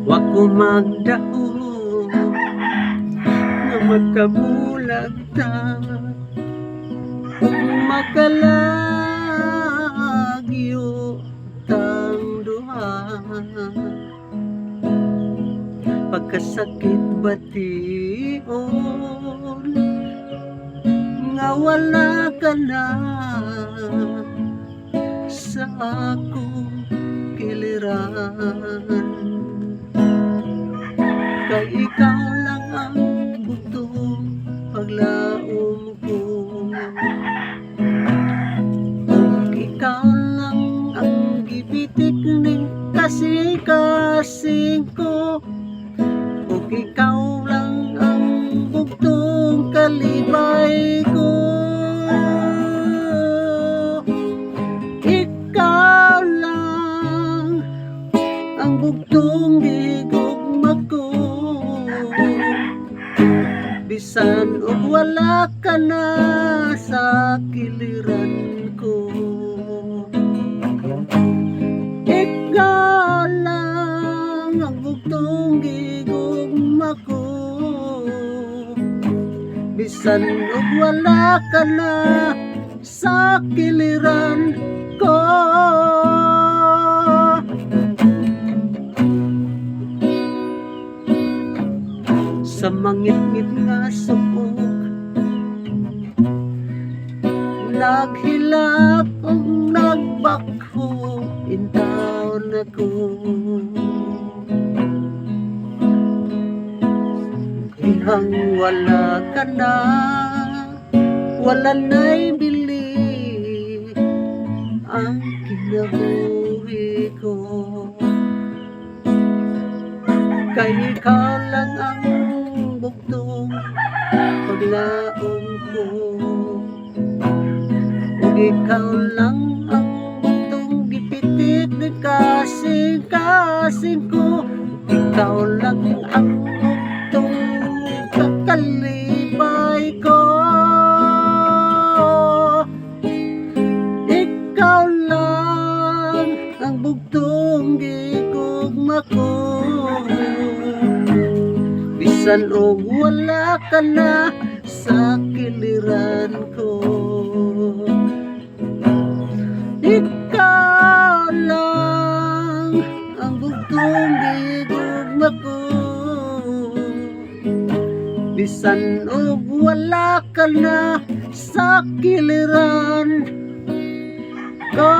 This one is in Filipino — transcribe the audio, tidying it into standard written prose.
wa ko magdaog nga makabulag ta ug makalagyo tang duha. Pagkasakit bation nga wala ka na sa akong kiliran, kay ikaw lang ang butong paglaom ko, ug ikaw lang ang gibitik ning kasing-kasing ko, ug ikaw lang ang bugtong kalibay ko. Ikaw lang ang bugtong gigugma ko, bisan og wala ka na sa kiliran ko. Ikaw lang ang bugtong gigugma ko, bisan og wala ka na sa kiliran ko. Sa mangit-ngit nga subok naghilak ug nagbakho, intaw na ko. Ihang wala ka na, wala na'y bili ang kinabuhi ko, kay ikaw lang ang bugtong paglaom ko, ug ikaw lang ang bugtong gipitik ni kasing-kasing ko, ikaw lang ang bugtong kakalibay ko. Ikaw lang ang bugtong gigugma ko, bisan og wala ka na sa kiliran ko. Ikaw lang ang bugtong gigugma ko, bisan og wala ka na sa kiliran ko.